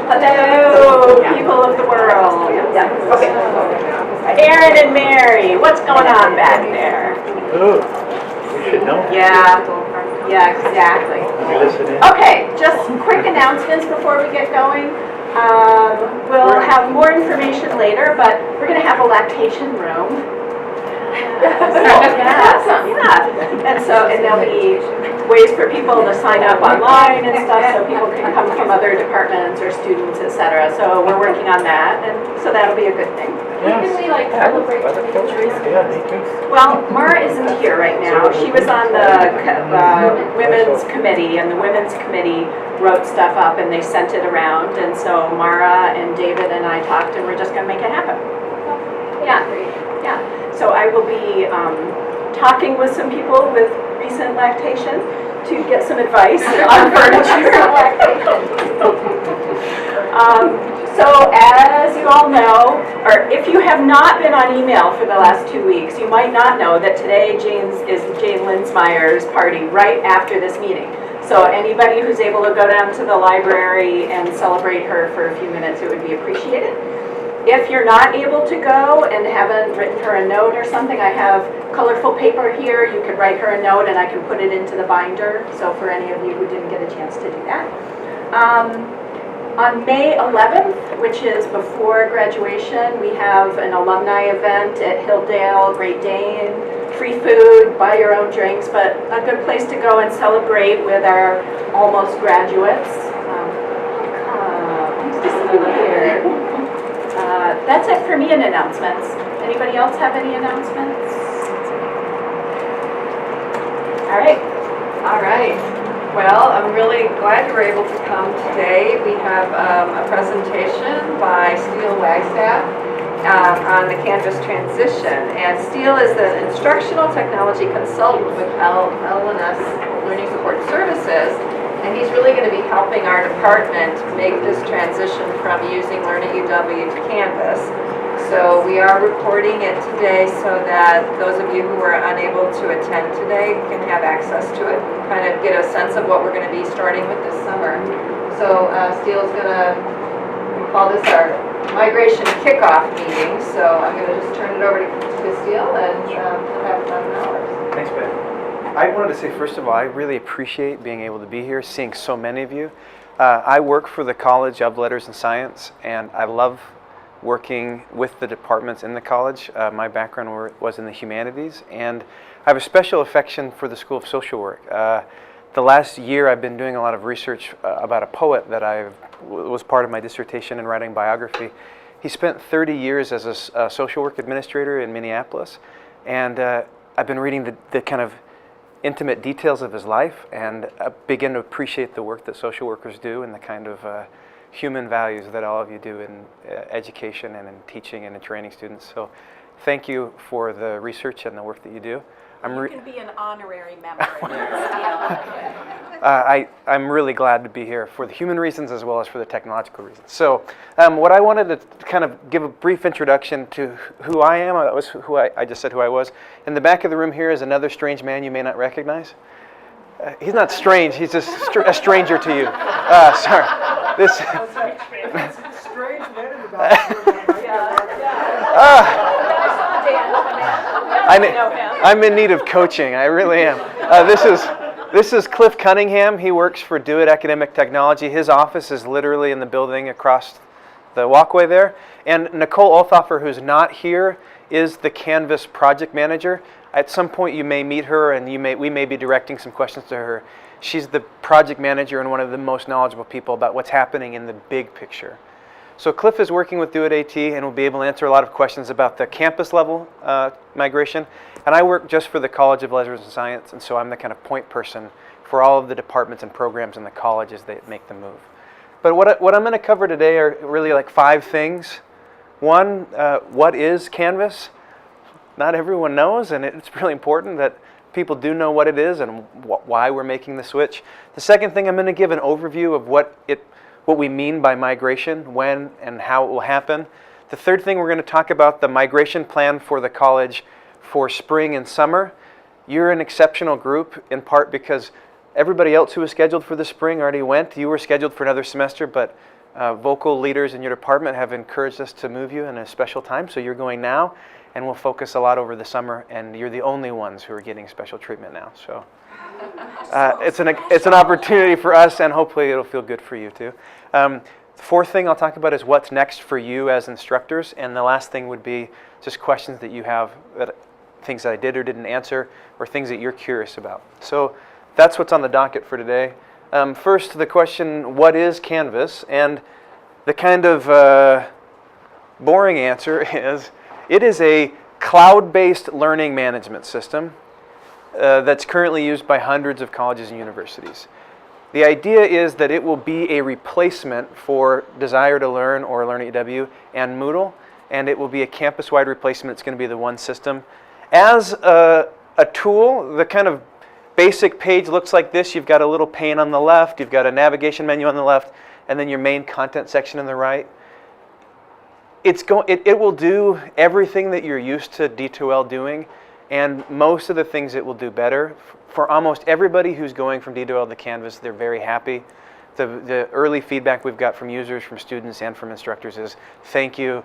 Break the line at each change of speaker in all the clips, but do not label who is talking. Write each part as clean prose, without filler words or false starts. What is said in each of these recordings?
Hello, people of the world. Yeah. Okay. Aaron and Mary, what's going on back there?
Ooh, you should know.
Yeah, exactly. Okay, just quick announcements before we get going. We'll have more information later, but we're going to have a lactation room. And there'll be ways for people to sign up online and stuff, so people can come from other departments or students, etc. So we're working on that, and so that'll be a good thing.
Yes.
Can we celebrate
Yeah, me too.
Well, Mara isn't here right now. She was on the women's committee, and the women's committee wrote stuff up and they sent it around, and so Mara and David and I talked, and we're just going to make it happen. Yeah. So I will be talking with some people with recent lactation to get some advice on furniture. So as you all know, or if you have not been on email for the last 2 weeks, you might not know that today is Jane Linsmeyer's party right after this meeting. So anybody who's able to go down to the library and celebrate her for a few minutes, it would be appreciated. If you're not able to go and haven't written her a note or something, I have colorful paper here. You could write her a note and I can put it into the binder. So for any of you who didn't get a chance to do that. On May 11th, which is before graduation, we have an alumni event at Hilldale, Great Dane. Free food, buy your own drinks, but a good place to go and celebrate with our almost graduates. Nice to see you here. That's it for me in announcements. Anybody else have any announcements? All right.
Well, I'm really glad you were able to come today. We have a presentation by Steele Wagstaff on the Canvas transition. And Steele is the instructional technology consultant with L&S Learning Support Services. And he's really going to be helping our department make this transition from using Learn at UW to Canvas. So we are recording it today so that those of you who were unable to attend today can have access to it and kind of get a sense of what we're going to be starting with this summer. So Steele's going to call this our migration kickoff meeting. So I'm going to just turn it over to Steele and he'll have about an hour.
Thanks, Ben. I wanted to say, first of all, I really appreciate being able to be here, seeing so many of you. I work for the College of Letters and Science, and I love working with the departments in the college. My background was in the humanities, and I have a special affection for the School of Social Work. The last year I've been doing a lot of research about a poet that was part of my dissertation and writing biography. He spent 30 years as a social work administrator in Minneapolis, and I've been reading the kind of intimate details of his life, and begin to appreciate the work that social workers do and the kind of human values that all of you do in education and in teaching and in training students. So thank you for the research and the work that you do.
You can be an honorary member.
I'm really glad to be here for the human reasons as well as for the technological reasons. So what I wanted to kind of give a brief introduction to who I am. That was who I just said who I was. In the back of the room here is another strange man you may not recognize. He's not strange, he's just a stranger to you. Sorry. This.
Strange man in the back.
I'm in need of coaching. I really am. This is Cliff Cunningham. He works for Do It Academic Technology. His office is literally in the building across the walkway there. And Nicole Olthoffer, who's not here, is the Canvas project manager. At some point you may meet her, and we may be directing some questions to her. She's the project manager and one of the most knowledgeable people about what's happening in the big picture. So Cliff is working with Do It AT and will be able to answer a lot of questions about the campus level migration. And I work just for the College of Letters and Science, and so I'm the kind of point person for all of the departments and programs in the college as they make the move. But what I'm going to cover today are really like 5 things. One, what is Canvas? Not everyone knows, and it's really important that people do know what it is and why we're making the switch. The second thing, I'm going to give an overview of what we mean by migration, when and how it will happen. The third thing, we're going to talk about the migration plan for the college for spring and summer. You're an exceptional group, in part because everybody else who was scheduled for the spring already went. You were scheduled for another semester, but Vocal leaders in your department have encouraged us to move you in a special time, so you're going now, and we'll focus a lot over the summer, and you're the only ones who are getting special treatment now. So it's an opportunity for us, and hopefully it'll feel good for you too. The fourth thing I'll talk about is what's next for you as instructors, and the last thing would be just questions that you have, things that I did or didn't answer, or things that you're curious about. So that's what's on the docket for today. First, the question, what is Canvas? And the kind of boring answer is, it is a cloud-based learning management system that's currently used by hundreds of colleges and universities. The idea is that it will be a replacement for Desire to Learn or Learn at UW and Moodle, and it will be a campus-wide replacement. It's going to be the one system. As a tool, the kind of basic page looks like this. You've got a little pane on the left, you've got a navigation menu on the left, and then your main content section on the right. It will do everything that you're used to D2L doing, and most of the things it will do better. For almost everybody who's going from D2L to Canvas, they're very happy. The early feedback we've got from users, from students, and from instructors is, thank you.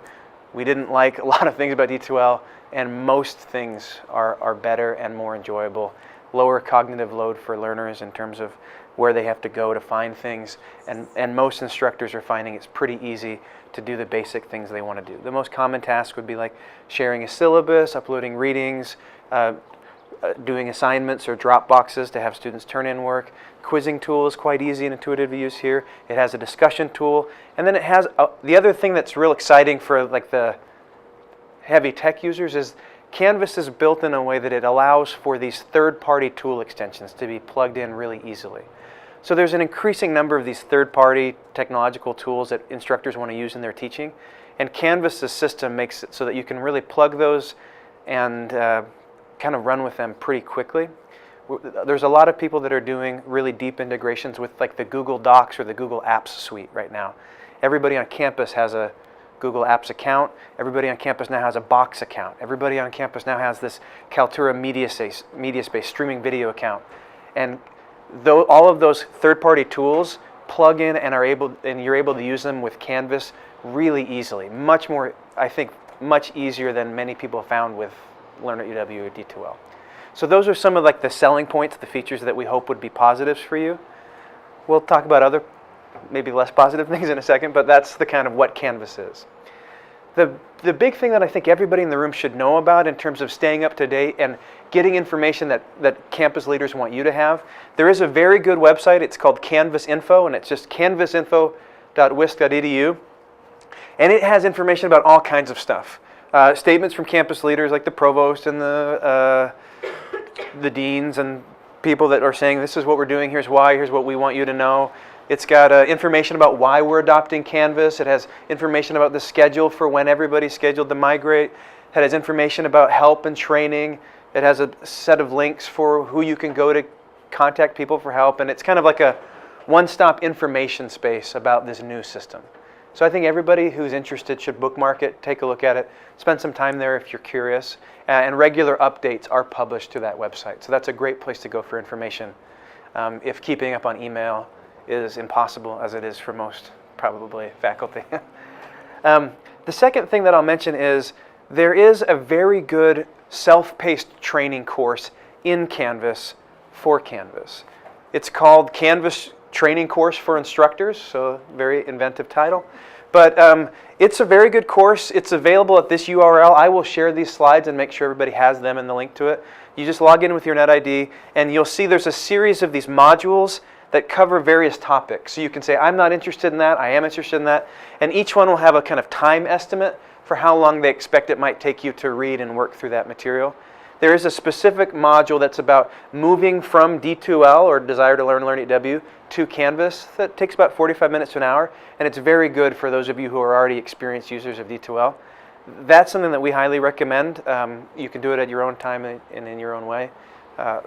We didn't like a lot of things about D2L, and most things are better and more enjoyable. Lower cognitive load for learners in terms of where they have to go to find things, and most instructors are finding it's pretty easy to do the basic things they want to do. The most common task would be like sharing a syllabus, uploading readings, doing assignments or drop boxes to have students turn in work. Quizzing tool is quite easy and intuitive to use here. It has a discussion tool, and then it has the other thing that's real exciting for like the heavy tech users is Canvas is built in a way that it allows for these third-party tool extensions to be plugged in really easily. So there's an increasing number of these third-party technological tools that instructors want to use in their teaching, and Canvas's system makes it so that you can really plug those and kind of run with them pretty quickly. There's a lot of people that are doing really deep integrations with like the Google Docs or the Google Apps suite right now. Everybody on campus has a Google Apps account. Everybody on campus now has a Box account. Everybody on campus now has this Kaltura MediaSpace streaming video account. And all of those third-party tools plug in and you're able to use them with Canvas really easily. Much more, I think, much easier than many people found with Learn at UW or D2L. So those are some of like the selling points, the features that we hope would be positives for you. We'll talk about other, maybe less positive things in a second, but that's the kind of what Canvas is. The big thing that I think everybody in the room should know about in terms of staying up to date and getting information that campus leaders want you to have, there is a very good website. It's called Canvas Info, and it's just canvasinfo.wisc.edu. And it has information about all kinds of stuff. Statements from campus leaders like the provost and the deans and people that are saying, this is what we're doing, here's why, here's what we want you to know. It's got information about why we're adopting Canvas. It has information about the schedule for when everybody's scheduled to migrate. It has information about help and training. It has a set of links for who you can go to contact people for help. And it's kind of like a one-stop information space about this new system. So I think everybody who's interested should bookmark it, take a look at it, spend some time there if you're curious. And regular updates are published to that website. So that's a great place to go for information if keeping up on email is impossible, as it is for most, probably, faculty. The second thing that I'll mention is there is a very good self-paced training course in Canvas for Canvas. It's called Canvas Training Course for Instructors, so very inventive title. But it's a very good course. It's available at this URL. I will share these slides and make sure everybody has them and the link to it. You just log in with your NetID, and you'll see there's a series of these modules that cover various topics. So you can say, I'm not interested in that, I am interested in that, and each one will have a kind of time estimate for how long they expect it might take you to read and work through that material. There is a specific module that's about moving from D2L, or Desire to Learn, Learn at UW, to Canvas. That takes about 45 minutes to an hour, and it's very good for those of you who are already experienced users of D2L. That's something that we highly recommend. You can do it at your own time and in your own way.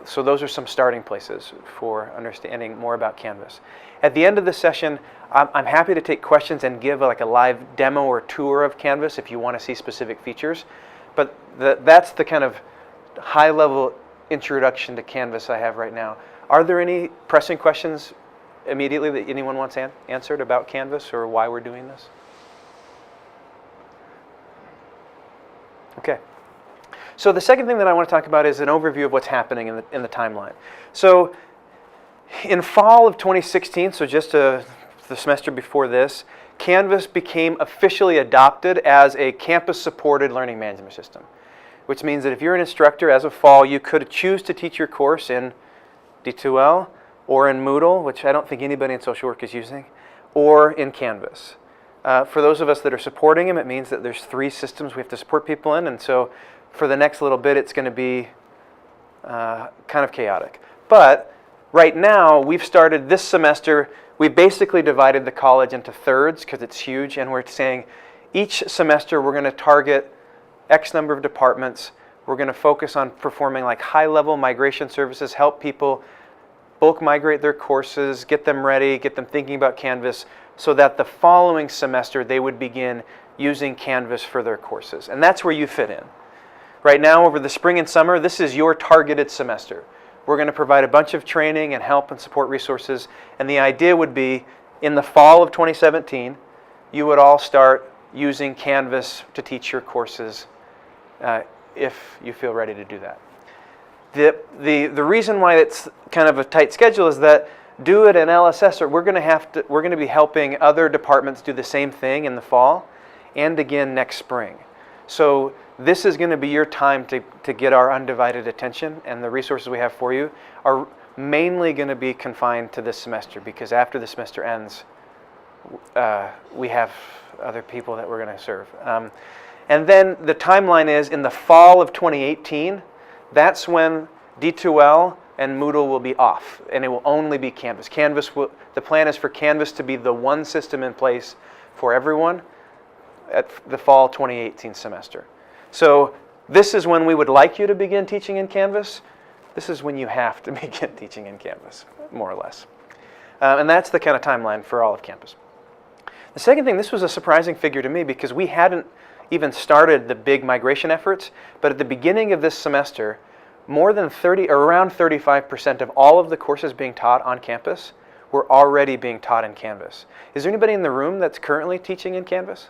So those are some starting places for understanding more about Canvas. At the end of the session, I'm happy to take questions and give like a live demo or tour of Canvas if you want to see specific features. But that's the kind of high-level introduction to Canvas I have right now. Are there any pressing questions immediately that anyone wants answered about Canvas or why we're doing this? Okay. So the second thing that I want to talk about is an overview of what's happening in the timeline. So in fall of 2016, so just the semester before this, Canvas became officially adopted as a campus-supported learning management system, which means that if you're an instructor as of fall, you could choose to teach your course in D2L or in Moodle, which I don't think anybody in social work is using, or in Canvas. For those of us that are supporting them, it means that there's 3 systems we have to support people in, and so for the next little bit, it's going to be kind of chaotic. But right now, we've started this semester, we basically divided the college into thirds because it's huge, and we're saying each semester we're going to target X number of departments. We're going to focus on performing like high-level migration services, help people bulk migrate their courses, get them ready, get them thinking about Canvas, so that the following semester they would begin using Canvas for their courses. And that's where you fit in. Right now, over the spring and summer, this is your targeted semester. We're going to provide a bunch of training and help and support resources, and the idea would be in the fall of 2017, you would all start using Canvas to teach your courses if you feel ready to do that. The reason why it's kind of a tight schedule is that DoIT and LSS we're going to be helping other departments do the same thing in the fall and again next spring. So this is going to be your time to get our undivided attention, and the resources we have for you are mainly going to be confined to this semester, because after the semester ends, we have other people that we're going to serve. And then the timeline is in the fall of 2018, that's when D2L and Moodle will be off, and it will only be Canvas. The plan is for Canvas to be the one system in place for everyone at the fall 2018 semester. So this is when we would like you to begin teaching in Canvas. This is when you have to begin teaching in Canvas, more or less. And that's the kind of timeline for all of campus. The second thing, this was a surprising figure to me because we hadn't even started the big migration efforts, but at the beginning of this semester, more than around 35% of all of the courses being taught on campus were already being taught in Canvas. Is there anybody in the room that's currently teaching in Canvas?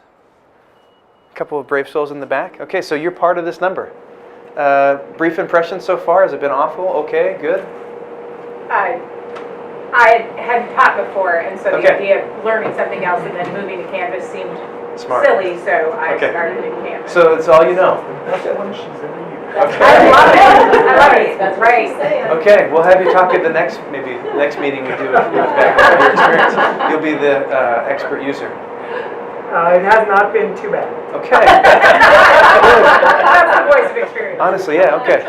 A couple of brave souls in the back. Okay, so you're part of this number. Brief impressions so far? Has it been awful? Okay, good.
I hadn't taught before, and so the idea of learning something else and then moving to Canvas seemed silly, so I started in Canvas.
So it's all you know.
That's one she's ever used.
Okay.
I love it. I love it. That's right.
Okay, we'll have you talk at the next meeting we do with your experience. You'll be the expert user.
It has not been too bad.
Okay.
That's the voice of experience.
Honestly, yeah, okay.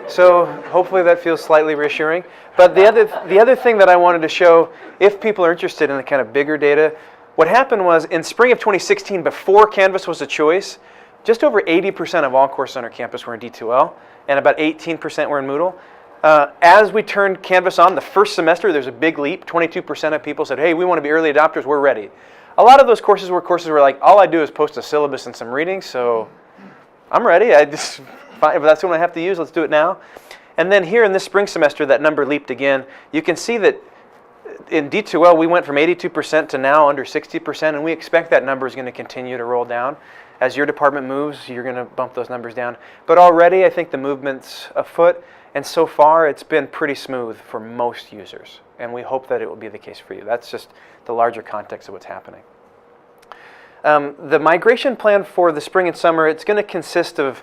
So hopefully that feels slightly reassuring. But the other thing that I wanted to show, if people are interested in the kind of bigger data, what happened was in spring of 2016, before Canvas was a choice, just over 80% of all courses on our campus were in D2L, and about 18% were in Moodle. As we turned Canvas on, the first semester, there's a big leap. 22% of people said, hey, we want to be early adopters, we're ready. A lot of those courses were like, all I do is post a syllabus and some reading, so I'm ready. If that's what I have to use, let's do it now. And then here in this spring semester, that number leaped again. You can see that in D2L, we went from 82% to now under 60%, and we expect that number is going to continue to roll down. As your department moves, you're going to bump those numbers down. But already, I think the movement's afoot, and so far, it's been pretty smooth for most users, and we hope that it will be the case for you. That's just the larger context of what's happening. The migration plan for the spring and summer, it's going to consist of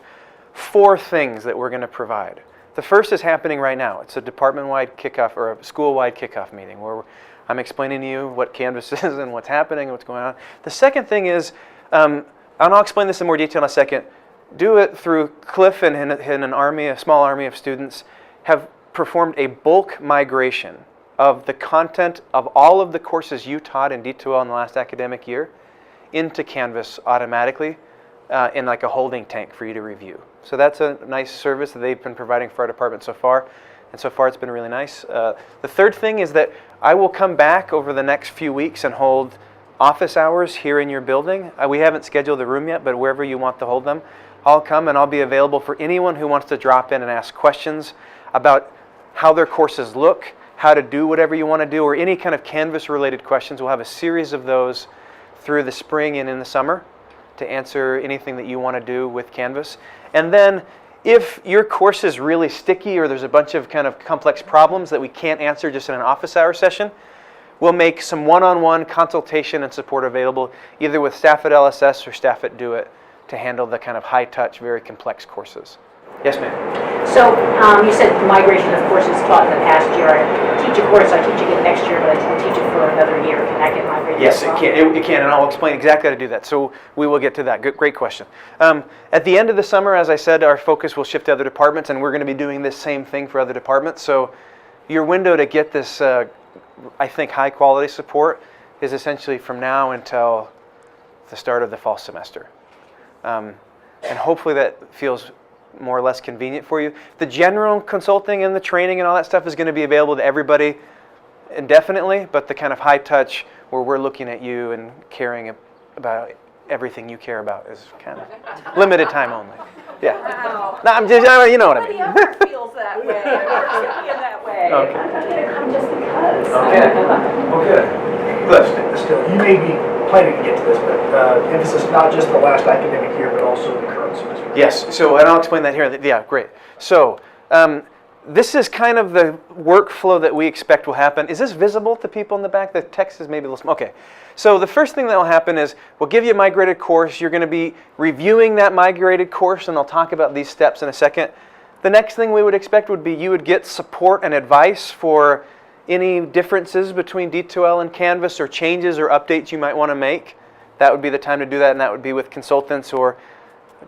4 things that we're going to provide. The first is happening right now. It's a department-wide kickoff or a school-wide kickoff meeting where I'm explaining to you what Canvas is and what's happening and what's going on. The second thing is, and I'll explain this in more detail in a second, DoIT through Cliff and a small army of students have performed a bulk migration of the content of all of the courses you taught in D2L in the last academic year into Canvas automatically in like a holding tank for you to review. So that's a nice service that they've been providing for our department so far, and so far it's been really nice. The third thing is that I will come back over the next few weeks and hold office hours here in your building. We haven't scheduled the room yet, but wherever you want to hold them, I'll come and I'll be available for anyone who wants to drop in and ask questions about how their courses look, how to do whatever you want to do, or any kind of Canvas-related questions. We'll have a series of those through the spring and in the summer to answer anything that you want to do with Canvas. And then if your course is really sticky or there's a bunch of kind of complex problems that we can't answer just in an office hour session, we'll make some one-on-one consultation and support available either with staff at LSS or staff at Do It to handle the kind of high-touch, very complex courses. Yes, ma'am?
So you said migration of courses taught in the past year. I teach a course, I teach again next year, but I teach it for another year. Can that get migrated?
Yes,
as well?
it can, and I'll explain exactly how to do that. So we will get to that. Great question. At the end of the summer, as I said, our focus will shift to other departments, and we're going to be doing this same thing for other departments. So your window to get this, I think, high-quality support is essentially from now until the start of the fall semester. And hopefully that feels more or less convenient for you. The general consulting and the training and all that stuff is going to be available to everybody indefinitely, but the kind of high touch where we're looking at you and caring about everything you care about is kind of limited time only. Yeah.
Wow.
No, I'm just, you know what I mean.
Nobody ever feels that way, or thinking that way.
Okay.
I'm not going to come just because.
Okay. Well, good. Good.
Still, you may be planning to get to this, but emphasis not just the last academic year, but also the current semester.
Yes, so, and I'll explain that here. Yeah, great. So, this is kind of the workflow that we expect will happen. Is this visible to people in the back? The text is maybe a little small. Okay. So the first thing that will happen is we'll give you a migrated course. You're going to be reviewing that migrated course, and I'll talk about these steps in a second. The next thing we would expect would be you would get support and advice for any differences between D2L and Canvas or changes or updates you might want to make. That would be the time to do that, and that would be with consultants or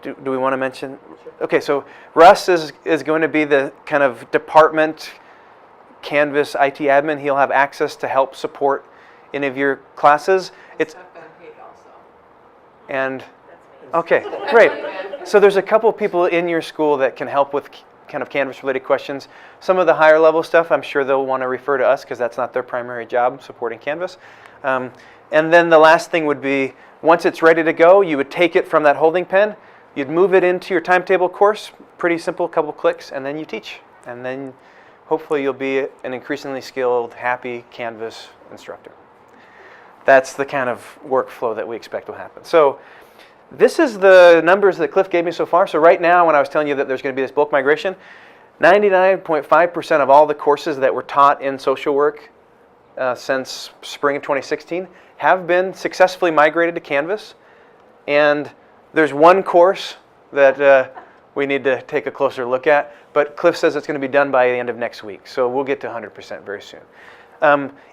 do we want to mention? Okay, so Russ is going to be the kind of department Canvas IT admin. He'll have access to help support any of your classes. It's and okay, great. So there's a couple people in your school that can help with kind of Canvas-related questions. Some of the higher level stuff, I'm sure they'll want to refer to us because that's not their primary job, supporting Canvas. And then the last thing would be, once it's ready to go, you would take it from that holding pen, you'd move it into your timetable course, pretty simple, couple clicks, and then you teach. And then hopefully you'll be an increasingly skilled, happy Canvas instructor. That's the kind of workflow that we expect will happen. So this is the numbers that Cliff gave me so far. So right now, when I was telling you that there's going to be this bulk migration, 99.5% of all the courses that were taught in social work since spring of 2016 have been successfully migrated to Canvas. And there's one course that we need to take a closer look at, but Cliff says it's going to be done by the end of next week. So we'll get to 100% very soon.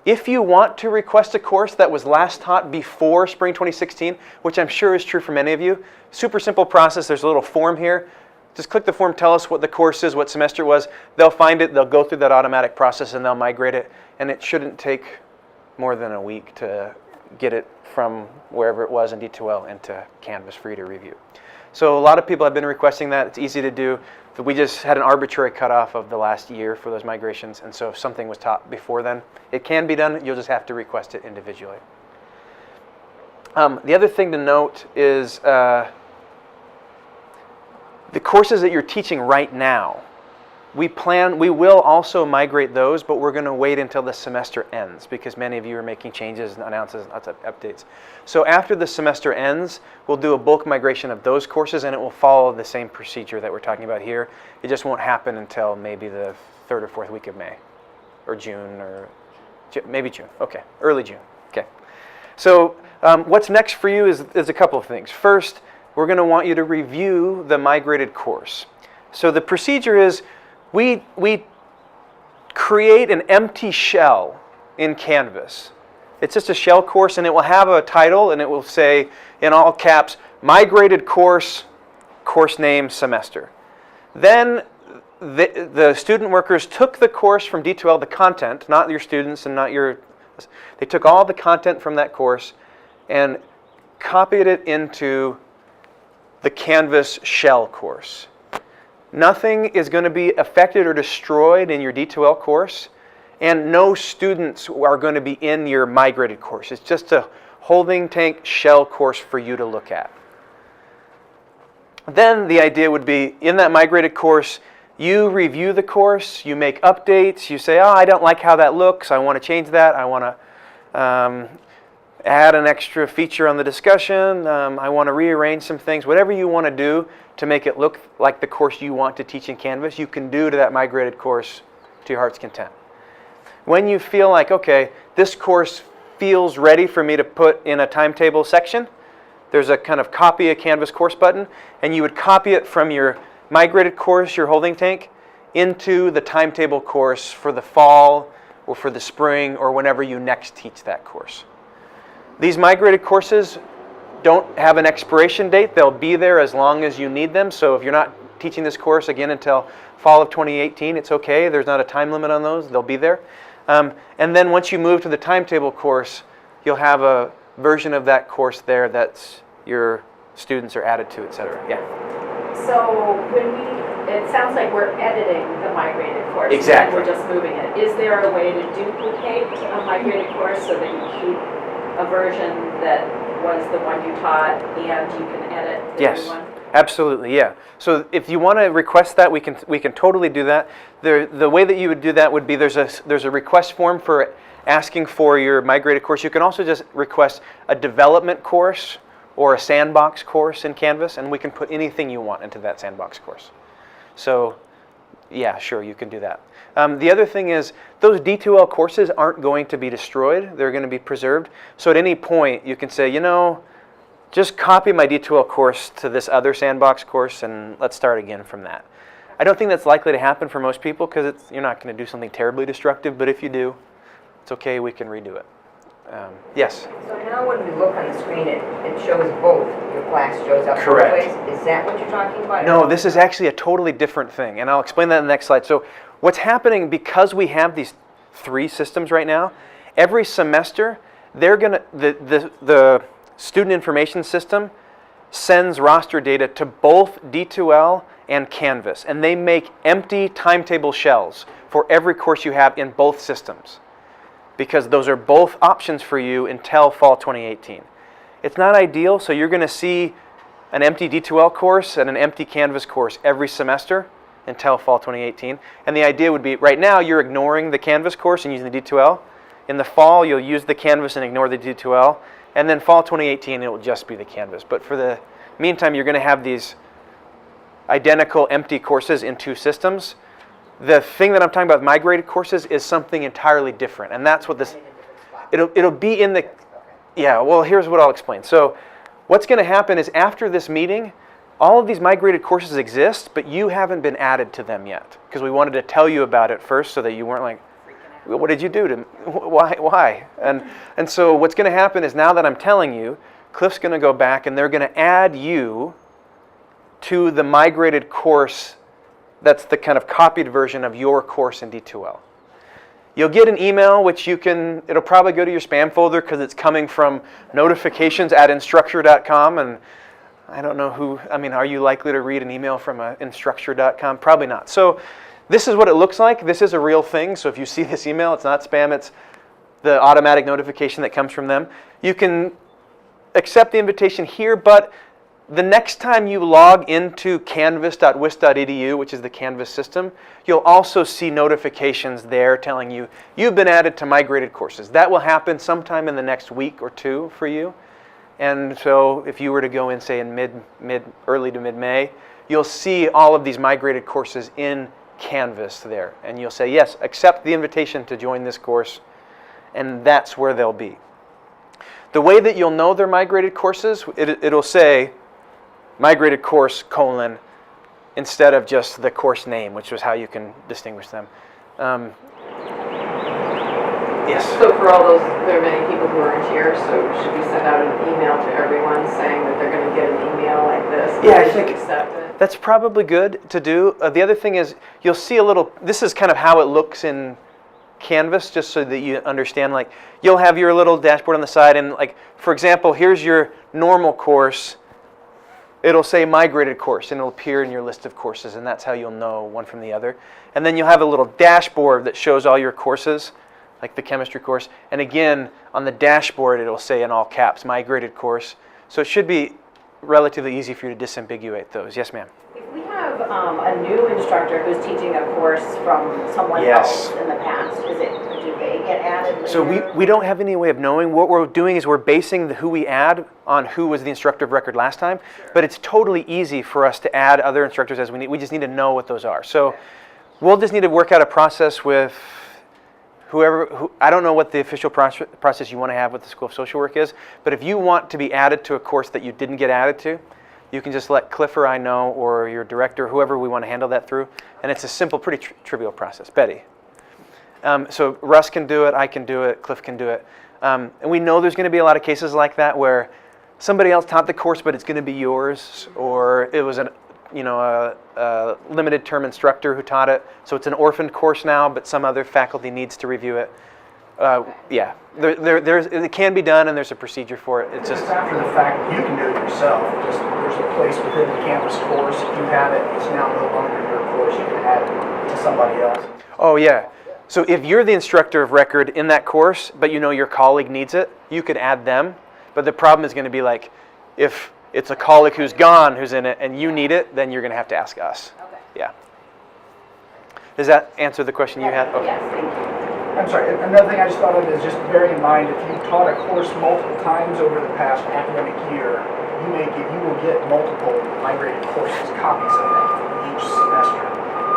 If you want to request a course that was last taught before spring 2016, which I'm sure is true for many of you, super simple process. There's a little form here. Just click the form, tell us what the course is, what semester it was. They'll find it, they'll go through that automatic process, and they'll migrate it. And it shouldn't take more than a week to get it from wherever it was in D2L into Canvas for you to review. So a lot of people have been requesting that. It's easy to do. We just had an arbitrary cutoff of the last year for those migrations, and so if something was taught before then, it can be done. You'll just have to request it individually. The other thing to note is the courses that you're teaching right now. We will also migrate those, but we're going to wait until the semester ends because many of you are making changes and announces and lots of updates. So after the semester ends, we'll do a bulk migration of those courses, and it will follow the same procedure that we're talking about here. It just won't happen until maybe the 3rd or 4th week of May, or June, or maybe June. Okay, early June. Okay. So what's next for you is a couple of things. First, we're going to want you to review the migrated course. So the procedure is we create an empty shell in Canvas. It's just a shell course, and it will have a title, and it will say in all caps, migrated course, course name, semester. Then the student workers took the course from D2L, the content, not your students and not your, they took all the content from that course and copied it into the Canvas shell course. Nothing is going to be affected or destroyed in your D2L course, and no students are going to be in your migrated course. It's just a holding tank shell course for you to look at. Then the idea would be, in that migrated course, You review the course, you make updates, you say, oh, I don't like how that looks, I want to change that, I want to add an extra feature on the discussion, I want to rearrange some things. Whatever you want to do to make it look like the course you want to teach in Canvas, you can do to that migrated course to your heart's content. When you feel like, okay, this course feels ready for me to put in a timetable section, there's a kind of copy a Canvas course button, and you would copy it from your migrated course, your holding tank, into the timetable course for the fall or for the spring or whenever you next teach that course. These migrated courses don't have an expiration date. They'll be there as long as you need them. So if you're not teaching this course again until fall of 2018, it's okay. There's not a time limit on those. They'll be there. And then once you move to the timetable course, you'll have a version of that course there that's your students are added to, etc. Yeah.
So it sounds like we're editing the migrated course.
Exactly.
And we're just moving it. Is there a way to duplicate a migrated course so that you keep a version that was the one you taught and you can edit the
Yes.
new one?
Absolutely, yeah. So if you want to request that, we can totally do that. The way that you would do that would be there's a request form for asking for your migrated course. You can also just request a development course or a sandbox course in Canvas, and we can put anything you want into that sandbox course. So yeah, sure, you can do that. The other thing is those D2L courses aren't going to be destroyed. They're going to be preserved. So at any point you can say, you know, just copy my D2L course to this other sandbox course and let's start again from that. I don't think that's likely to happen for most people because you're not going to do something terribly destructive, but if you do, it's okay, we can redo it. Yes?
So now when we look on the screen, it shows both. Your class shows up both
Correct.
ways. Is that what you're talking about?
No, this is actually a totally different thing, and I'll explain that in the next slide. So what's happening, because we have these 3 systems right now, every semester, they're going to, the student information system sends roster data to both D2L and Canvas, and they make empty timetable shells for every course you have in both systems, because those are both options for you until fall 2018. It's not ideal, so you're going to see an empty D2L course and an empty Canvas course every semester until fall 2018. And the idea would be, right now you're ignoring the Canvas course and using the D2L. In the fall, you'll use the Canvas and ignore the D2L. And then fall 2018, it will just be the Canvas. But for the meantime, you're going to have these identical empty courses in 2 systems. The thing that I'm talking about with migrated courses is something entirely different. And that's what this, it'll be in the, yeah, well, here's what I'll explain. So what's going to happen is after this meeting, all of these migrated courses exist, but you haven't been added to them yet. Because we wanted to tell you about it first so that you weren't like, what did you do to me? Why? And so what's going to happen is now that I'm telling you, Cliff's going to go back and they're going to add you to the migrated course that's the kind of copied version of your course in D2L. You'll get an email which you can, it'll probably go to your spam folder because it's coming from notifications@instructure.com, and I don't know who, I mean, are you likely to read an email from instructure.com? Probably not. So this is what it looks like. This is a real thing. So if you see this email, it's not spam, it's the automatic notification that comes from them. You can accept the invitation here, but the next time you log into canvas.wis.edu, which is the Canvas system, you'll also see notifications there telling you you've been added to migrated courses. That will happen sometime in the next week or 2 for you. And so if you were to go in, say, in early to mid-May, you'll see all of these migrated courses in Canvas there. And you'll say, yes, accept the invitation to join this course, and that's where they'll be. The way that you'll know they're migrated courses, it'll say migrated course : instead of just the course name, which was how you can distinguish them. Yes?
So for all those, there are many people who aren't here, so should we send out an email to everyone saying that they're going to get an email like this?
Yeah, I
They should
think
accept it?
that's probably good to do. The other thing is you'll see a little, this is kind of how it looks in Canvas, just so that you understand, like, you'll have your little dashboard on the side, and like, for example, here's your normal course. It'll say migrated course, and it'll appear in your list of courses, and that's how you'll know one from the other. And then you'll have a little dashboard that shows all your courses, like the chemistry course. And again, on the dashboard, it'll say in all caps, migrated course. So it should be relatively easy for you to disambiguate those. Yes, ma'am?
If we have
have a new instructor who's teaching a course from someone
Yes.
else in the past, do they get added later?
So we don't have any way of knowing. What we're doing is we're basing who we add on who was the instructor of record last time, but it's totally easy for us to add other instructors as we need. We just need to know what those are. So we'll just need to work out a process with whoever, I don't know what the official process you want to have with the School of Social Work is, but if you want to be added to a course that you didn't get added to, you can just let Cliff or I know, or your director, whoever we want to handle that through, and it's a simple, pretty trivial process. Betty. So Russ can do it, I can do it, Cliff can do it. And we know there's going to be a lot of cases like that where somebody else taught the course, but it's going to be yours, or it was a limited term instructor who taught it, so it's an orphaned course now, but some other faculty needs to review it. Yeah, it can be done, and there's a procedure for it. It's just
after the fact, you can do it yourself. Just there's a place within the Canvas course. If you have it, it's now no longer your course. You can add it to somebody else.
Oh yeah. So if you're the instructor of record in that course, but you know your colleague needs it, you could add them. But the problem is going to be like, if it's a colleague who's gone, who's in it, and you need it, then you're going to have to ask us.
Okay.
Yeah. Does that answer the question you had? Okay.
Yes, thank you.
I'm sorry, another thing I just thought of is just bearing in mind, if you taught a course multiple times over the past academic year, you will get multiple migrated courses, copies of them each semester.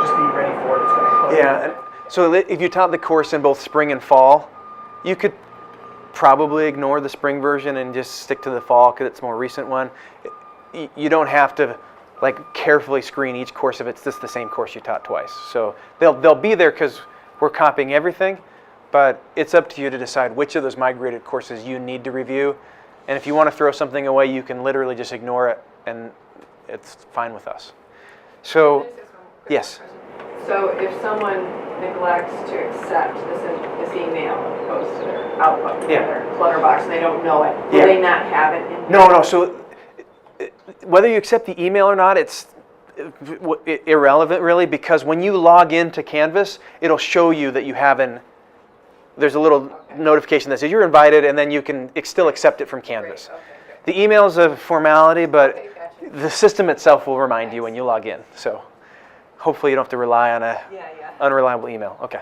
Just be ready for it, it's going to close.
Yeah, and so if you taught the course in both spring and fall, you could probably ignore the spring version and just stick to the fall because it's a more recent one. You don't have to like carefully screen each course if it's just the same course you taught twice. So they'll be there because we're copying everything, but it's up to you to decide which of those migrated courses you need to review. And if you want to throw something away, you can literally just ignore it, and it's fine with us. So, yes.
So if someone neglects to accept this email that goes to their Outlook, their clutter box, and they don't know it, will they not have it in there?
No. So whether you accept the email or not, it's irrelevant really, because when you log into Canvas, it'll show you that you haven't. There's a little notification that says you're invited, and then you can still accept it from Canvas. The email is a formality, but the system itself will remind you when you log in. So hopefully you don't have to rely on a unreliable email. Okay.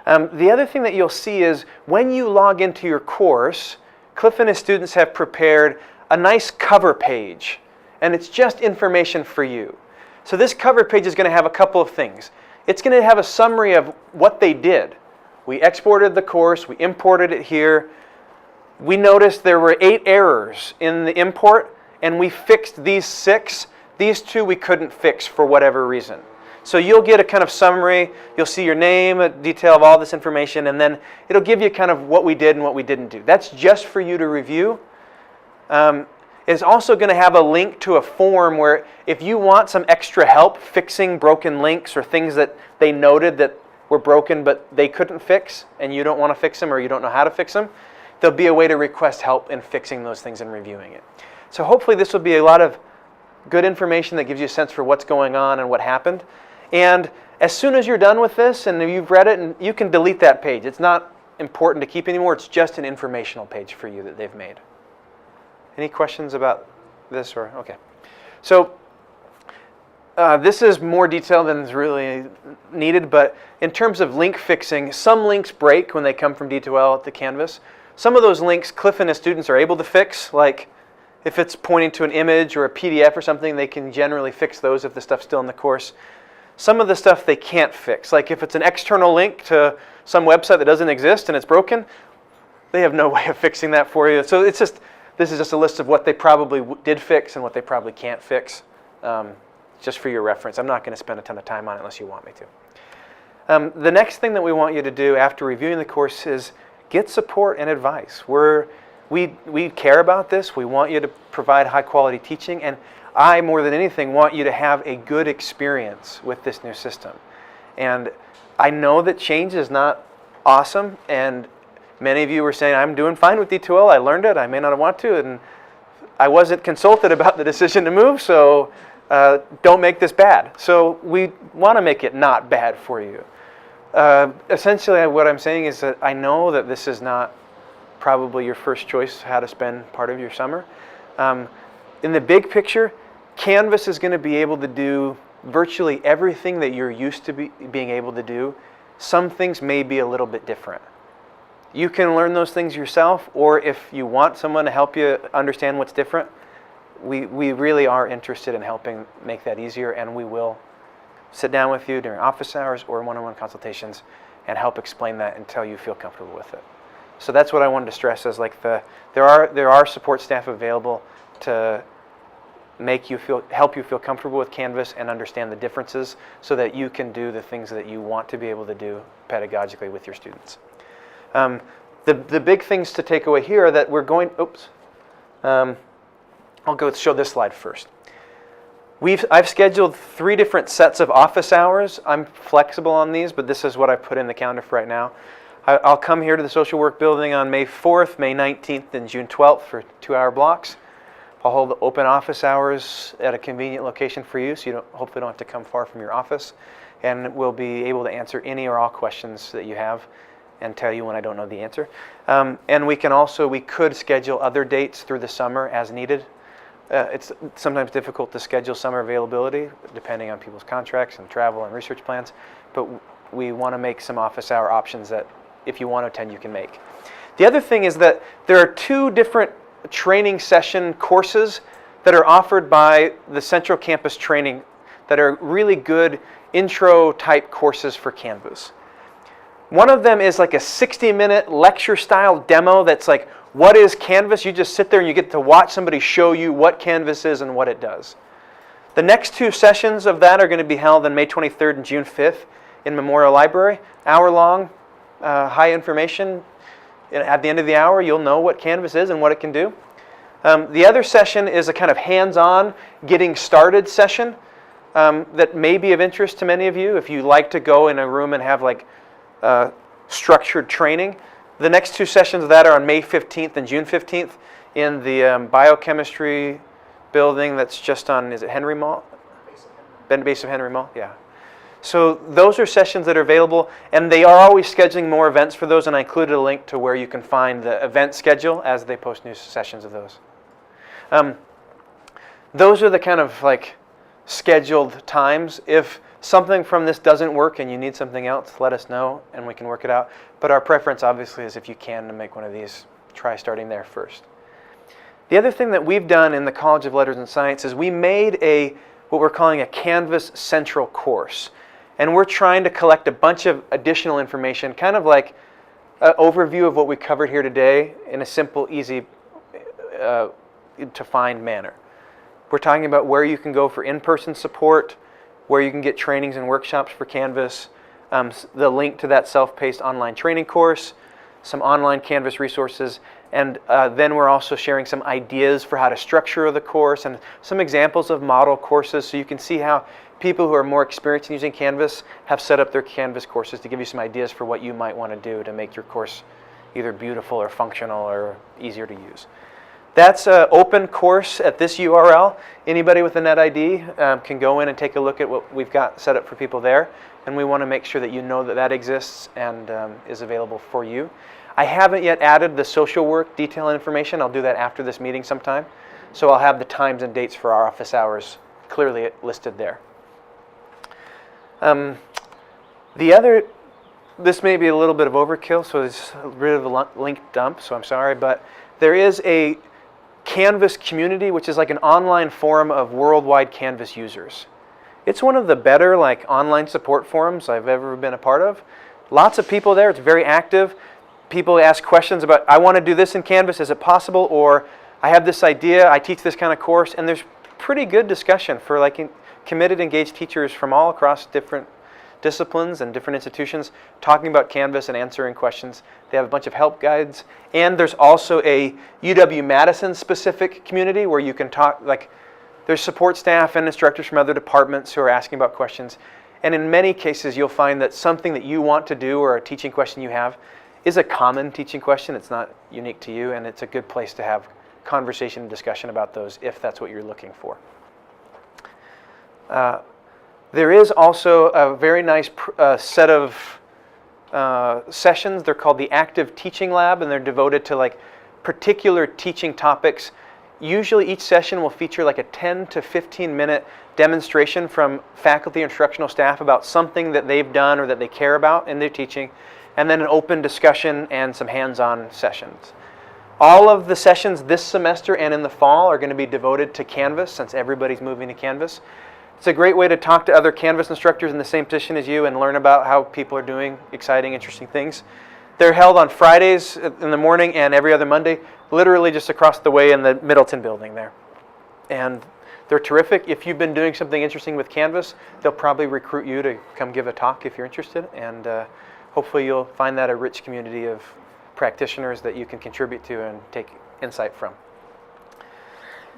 The other thing that you'll see is when you log into your course, Cliff and his students have prepared a nice cover page, and it's just information for you. So this cover page is going to have a couple of things. It's going to have a summary of what they did. We exported the course, we imported it here. We noticed there were 8 errors in the import, and we fixed these 6. These 2 we couldn't fix for whatever reason. So you'll get a kind of summary, you'll see your name, a detail of all this information, and then it'll give you kind of what we did and what we didn't do. That's just for you to review. It's also going to have a link to a form where if you want some extra help fixing broken links or things that they noted that were broken but they couldn't fix, and you don't want to fix them or you don't know how to fix them, there'll be a way to request help in fixing those things and reviewing it. So hopefully this will be a lot of good information that gives you a sense for what's going on and what happened. And as soon as you're done with this and you've read it, and you can delete that page. It's not important to keep anymore. It's just an informational page for you that they've made. Any questions about this? Or okay. So this is more detail than is really needed, but in terms of link fixing, some links break when they come from D2L to Canvas. Some of those links Cliff and his students are able to fix, like if it's pointing to an image or a PDF or something, they can generally fix those if the stuff's still in the course. Some of the stuff they can't fix, like if it's an external link to some website that doesn't exist and it's broken, they have no way of fixing that for you. So it's just, this is just a list of what they probably did fix and what they probably can't fix, just for your reference. I'm not going to spend a ton of time on it unless you want me to. The next thing that we want you to do after reviewing the course is get support and advice. We care about this. We want you to provide high quality teaching, and I, more than anything, want you to have a good experience with this new system. And I know that change is not awesome, and many of you were saying, I'm doing fine with D2L, I learned it, I may not want to, and I wasn't consulted about the decision to move, so don't make this bad. So we want to make it not bad for you. Essentially what I'm saying is that I know that this is not probably your first choice how to spend part of your summer. In the big picture, Canvas is going to be able to do virtually everything that you're used to being able to do, some things may be a little bit different. You can learn those things yourself, or if you want someone to help you understand what's different, we really are interested in helping make that easier, and we will sit down with you during office hours or one-on-one consultations and help explain that until you feel comfortable with it. So that's what I wanted to stress, is like there are support staff available to help you feel comfortable with Canvas and understand the differences so that you can do the things that you want to be able to do pedagogically with your students. The big things to take away here are that we're going, I'll go show this slide first. I've scheduled 3 different sets of office hours. I'm flexible on these, but this is what I put in the calendar for right now. I'll come here to the social work building on May 4th, May 19th, and June 12th for 2-hour blocks. I'll hold the open office hours at a convenient location for you, so you hopefully don't have to come far from your office. And we'll be able to answer any or all questions that you have and tell you when I don't know the answer. And we could schedule other dates through the summer as needed. It's sometimes difficult to schedule summer availability depending on people's contracts and travel and research plans, but we want to make some office hour options that if you want to attend, you can make. The other thing is that there are 2 different training session courses that are offered by the Central Campus Training that are really good intro type courses for Canvas. One of them is like a 60-minute lecture style demo that's like, what is Canvas? You just sit there and you get to watch somebody show you what Canvas is and what it does. The next 2 sessions of that are going to be held on May 23rd and June 5th in Memorial Library. Hour-long, high information. At the end of the hour, you'll know what Canvas is and what it can do. The other session is a kind of hands-on, getting started session that may be of interest to many of you if you like to go in a room and have like structured training. The next 2 sessions of that are on May 15th and June 15th in the biochemistry building that's just on, is it Henry Mall? Base of Henry Mall, yeah. So those are sessions that are available, and they are always scheduling more events for those, and I included a link to where you can find the event schedule as they post new sessions of those. Those are the kind of like scheduled times. If something from this doesn't work and you need something else, let us know and we can work it out. But our preference obviously is if you can to make one of these, try starting there first. The other thing that we've done in the College of Letters and Science is we made what we're calling a Canvas Central course. And we're trying to collect a bunch of additional information, kind of like an overview of what we covered here today in a simple, easy to find manner. We're talking about where you can go for in-person support, where you can get trainings and workshops for Canvas, the link to that self-paced online training course, some online Canvas resources, and then we're also sharing some ideas for how to structure the course and some examples of model courses so you can see how people who are more experienced in using Canvas have set up their Canvas courses to give you some ideas for what you might want to do to make your course either beautiful or functional or easier to use. That's an open course at this URL. Anybody with a NetID can go in and take a look at what we've got set up for people there. And we want to make sure that you know that that exists and is available for you. I haven't yet added the social work detail information. I'll do that after this meeting sometime. So I'll have the times and dates for our office hours clearly listed there. This may be a little bit of overkill, so it's a bit of a link dump, so I'm sorry, but there is a Canvas community, which is like an online forum of worldwide Canvas users. It's one of the better online support forums I've ever been a part of. Lots of people there, it's very active. People ask questions about, I want to do this in Canvas, is it possible? Or I have this idea, I teach this kind of course, and there's pretty good discussion for committed, engaged teachers from all across different disciplines and different institutions talking about Canvas and answering questions. They have a bunch of help guides, and there's also a UW-Madison specific community where you can talk, there's support staff and instructors from other departments who are asking about questions, and in many cases you'll find that something that you want to do or a teaching question you have is a common teaching question. It's not unique to you, and it's a good place to have conversation and discussion about those if that's what you're looking for. There is also a very nice set of sessions. They're called the Active Teaching Lab, and they're devoted to particular teaching topics. Usually each session will feature like a 10 to 15 minute demonstration from faculty or instructional staff about something that they've done or that they care about in their teaching, and then an open discussion and some hands-on sessions. All of the sessions this semester and in the fall are going to be devoted to Canvas, since everybody's moving to Canvas. It's a great way to talk to other Canvas instructors in the same position as you and learn about how people are doing exciting, interesting things. They're held on Fridays in the morning and every other Monday, literally just across the way in the Middleton building there. And they're terrific. If you've been doing something interesting with Canvas, they'll probably recruit you to come give a talk if you're interested. And hopefully you'll find that a rich community of practitioners that you can contribute to and take insight from.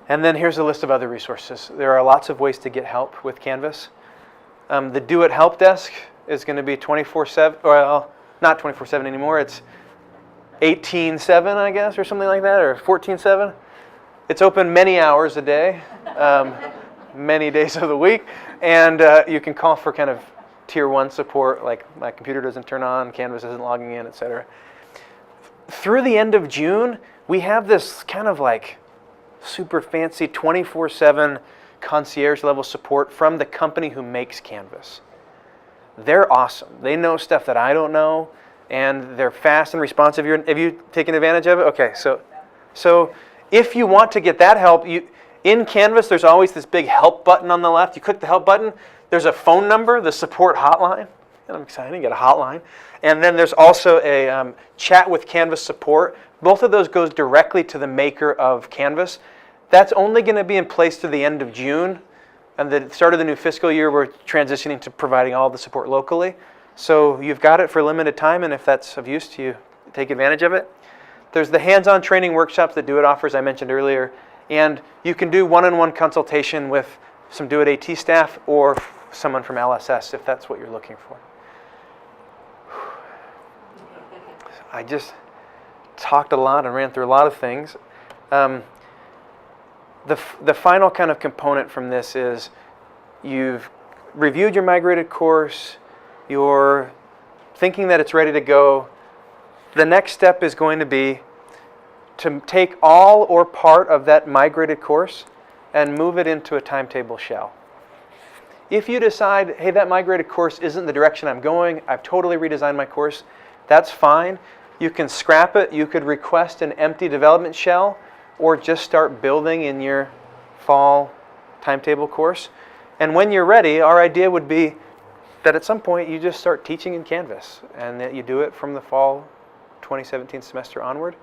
And then here's a list of other resources. There are lots of ways to get help with Canvas. The Do It Help Desk is going to be 24/7, well, not 24/7 anymore. It's 18/7, I guess, or something like that, or 14/7. It's open many hours a day, many days of the week, and you can call for kind of tier 1 support, like my computer doesn't turn on, Canvas isn't logging in, etc. Through the end of June, we have this kind of like super fancy 24/7 concierge level support from the company who makes Canvas. They're awesome. They know stuff that I don't know, and they're fast and responsive. Have you taken advantage of it? Okay, so if you want to get that help, in Canvas there's always this big help button on the left. You click the help button, there's a phone number, the support hotline. And I'm excited to get a hotline. And then there's also a chat with Canvas support. Both of those goes directly to the maker of Canvas. That's only going to be in place to the end of June. And the start of the new fiscal year, we're transitioning to providing all the support locally. So you've got it for a limited time, and if that's of use to you, take advantage of it. There's the hands-on training workshops that Do It offers I mentioned earlier. And you can do one-on-one consultation with some Do It AT staff or someone from LSS if that's what you're looking for. I just talked a lot and ran through a lot of things. The final kind of component from this is you've reviewed your migrated course, you're thinking that it's ready to go. The next step is going to be to take all or part of that migrated course and move it into a timetable shell. If you decide, hey, that migrated course isn't the direction I'm going, I've totally redesigned my course, that's fine. You can scrap it. You could request an empty development shell or just start building in your fall timetable course. And when you're ready, our idea would be that at some point you just start teaching in Canvas and that you do it from the fall 2017 semester onward.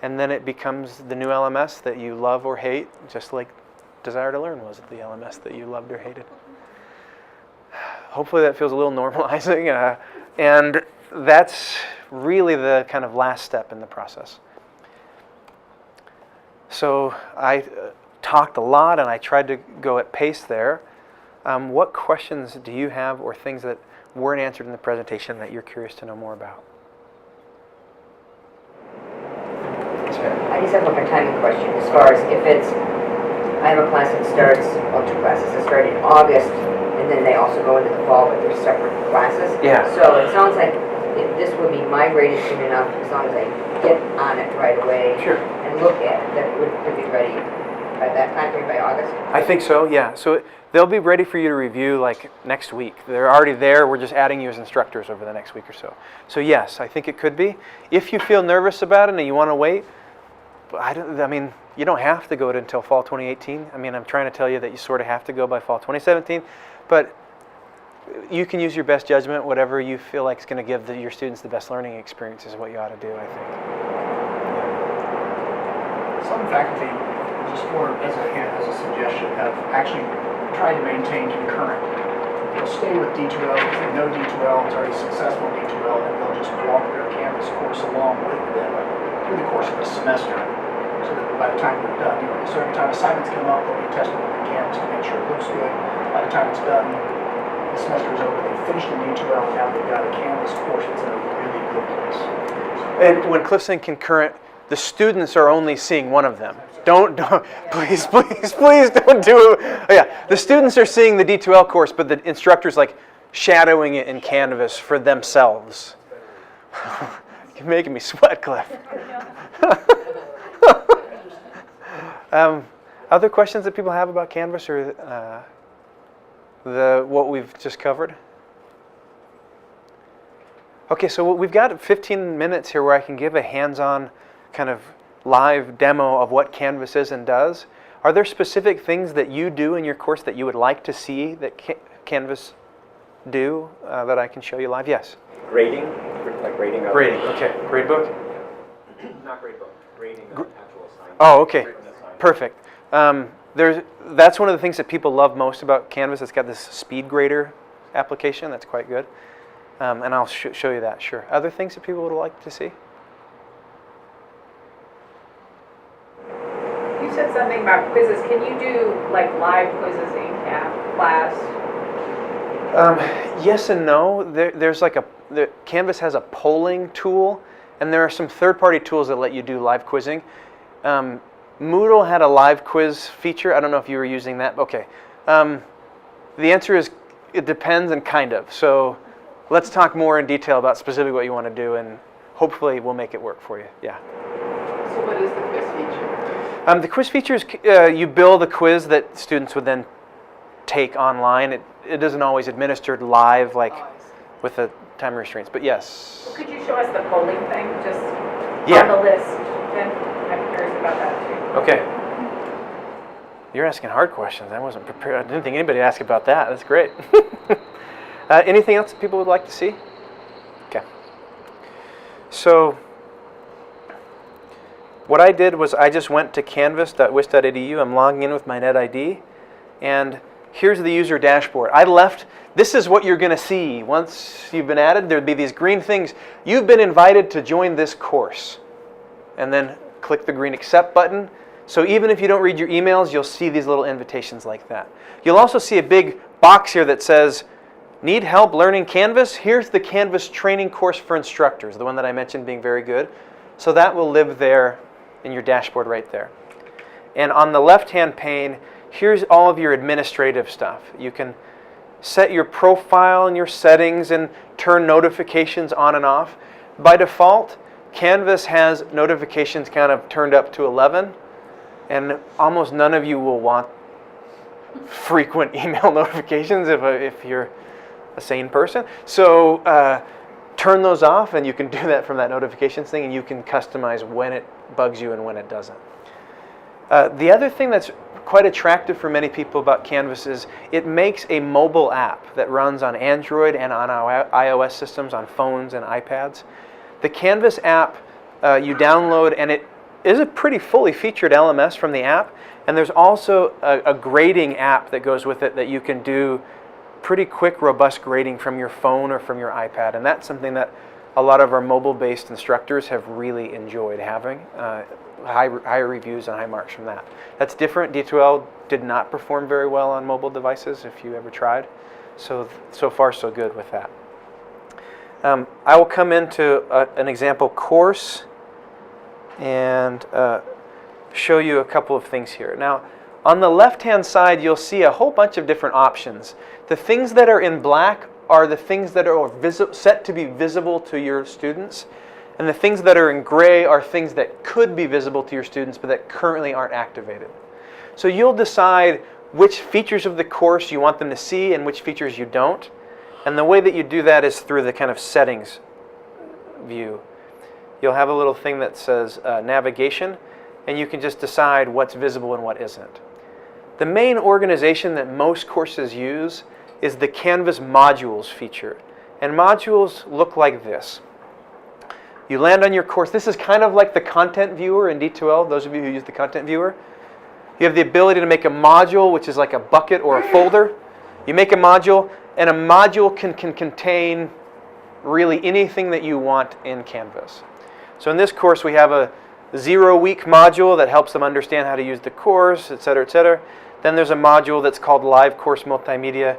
And then it becomes the new LMS that you love or hate, just like Desire to Learn was the LMS that you loved or hated. Hopefully that feels a little normalizing. And that's really the kind of last step in the process. So I talked a lot and I tried to go at pace there. What questions do you have or things that weren't answered in the presentation that you're curious to know more about?
I just have like a timing question as far as if it's, I have a class that starts, well, 2 classes that start in August, and then they also go into the fall, but they're separate classes.
Yeah.
So it sounds like this would be migrated soon enough, as long as I get on it right away.
Sure.
And look at it, that it could be ready by that time, maybe by August?
I think so, yeah. So they'll be ready for you to review like next week. They're already there. We're just adding you as instructors over the next week or so. So yes, I think it could be. If you feel nervous about it and you want to wait, I mean, you don't have to go until fall 2018. I mean, I'm trying to tell you that you sort of have to go by fall 2017, but you can use your best judgment. Whatever you feel like is going to give your students the best learning experience is what you ought to do, I think.
Some faculty, just as a suggestion, have actually tried to maintain concurrent. They'll stay with D2L because they know D2L is already successful in D2L, and they'll just walk their Canvas course along with them through the course of the semester. So that by the time they're done, so every time assignments come up, they'll be tested on the Canvas to make sure it looks good. By the time it's done, the semester is over, they've finished in D2L, and now they've got a Canvas course that's in a really good place.
And when Cliff's saying concurrent, the students are only seeing one of them. Don't please don't do it. Oh, yeah, the students are seeing the D2L course, but the instructor's like shadowing it in Canvas for themselves. You're making me sweat, Cliff. Other questions that people have about Canvas or what we've just covered? Okay, so we've got 15 minutes here where I can give a hands-on kind of live demo of what Canvas is and does. Are there specific things that you do in your course that you would like to see that Canvas do that I can show you live? Yes?
Grading, like grading.
Grading, okay. Gradebook?
Not gradebook, grading of actual assignments.
Oh, okay.
Written assignments.
Perfect. That's one of the things that people love most about Canvas. It's got this speed grader application. That's quite good. And I'll show you that, sure. Other things that people would like to see?
You said something about quizzes. Can you do like live quizzes in class?
Yes and no. There's like Canvas has a polling tool, and there are some third-party tools that let you do live quizzing. Moodle had a live quiz feature. I don't know if you were using that. Okay. The answer is it depends and kind of. So let's talk more in detail about specifically what you want to do, and hopefully we'll make it work for you. Yeah.
So what is the quiz feature?
The quiz feature is you build a quiz that students would then take online. It isn't always administered live, like with the time restraints, but yes.
Could you show us the polling thing, just
Yeah.
on the list? Then I'm curious about that too.
Okay. You're asking hard questions. I wasn't prepared. I didn't think anybody would ask about that. That's great. Anything else that people would like to see? Okay. So what I did was I just went to canvas.wisc.edu. I'm logging in with my NetID, and here's the user dashboard. This is what you're going to see. Once you've been added, there'd be these green things. You've been invited to join this course. And then click the green accept button. So even if you don't read your emails, you'll see these little invitations like that. You'll also see a big box here that says, need help learning Canvas? Here's the Canvas training course for instructors, the one that I mentioned being very good. So that will live there in your dashboard right there. And on the left-hand pane, here's all of your administrative stuff. You can set your profile and your settings and turn notifications on and off. By default, Canvas has notifications kind of turned up to 11, and almost none of you will want frequent email notifications if you're a sane person. So turn those off, and you can do that from that notifications thing, and you can customize when it bugs you and when it doesn't. The other thing that's quite attractive for many people about Canvas is it makes a mobile app that runs on Android and on our iOS systems, on phones and iPads. The Canvas app you download, and it is a pretty fully featured LMS from the app, and there's also a grading app that goes with it that you can do pretty quick, robust grading from your phone or from your iPad, and that's something that a lot of our mobile-based instructors have really enjoyed having. High reviews and high marks from that. That's different. D2L did not perform very well on mobile devices if you ever tried. So far so good with that. I will come into an example course and show you a couple of things here. Now, on the left-hand side, you'll see a whole bunch of different options. The things that are in black are the things that are set to be visible to your students. And the things that are in gray are things that could be visible to your students but that currently aren't activated. So you'll decide which features of the course you want them to see and which features you don't. And the way that you do that is through the kind of settings view. You'll have a little thing that says navigation, and you can just decide what's visible and what isn't. The main organization that most courses use is the Canvas modules feature. And modules look like this. You land on your course. This is kind of like the content viewer in D2L, those of you who use the content viewer. You have the ability to make a module, which is like a bucket or a folder. You make a module, and a module can contain really anything that you want in Canvas. So in this course, we have a 0-week module that helps them understand how to use the course, et cetera, et cetera. Then there's a module that's called Live Course Multimedia.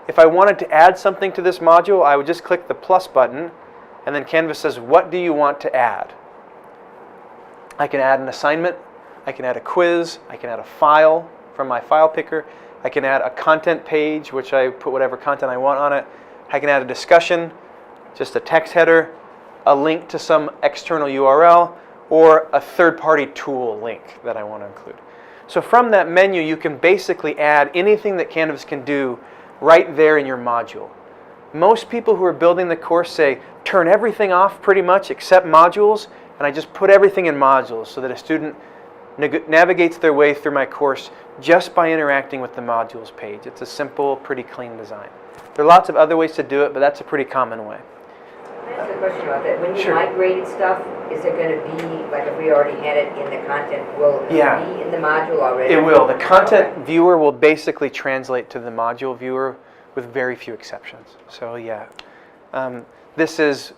If I wanted to add something to this module, I would just click the plus button, and then Canvas says, what do you want to add? I can add an assignment, I can add a quiz, I can add a file from my file picker, I can add a content page, which I put whatever content I want on it, I can add a discussion, just a text header, a link to some external URL, or a third-party tool link that I want to include. So from that menu, you can basically add anything that Canvas can do right there in your module. Most people who are building the course say, turn everything off pretty much except modules, and I just put everything in modules so that a student navigates their way through my course just by interacting with the modules page. It's a simple, pretty clean design. There are lots of other ways to do it, but that's a pretty common way.
Can I ask a question about that? When you
Sure.
migrated stuff, is it going to be, like if we already had it in the content, will it
Yeah.
be in the module already?
It will. The content viewer will basically translate to the module viewer with very few exceptions. So yeah, this is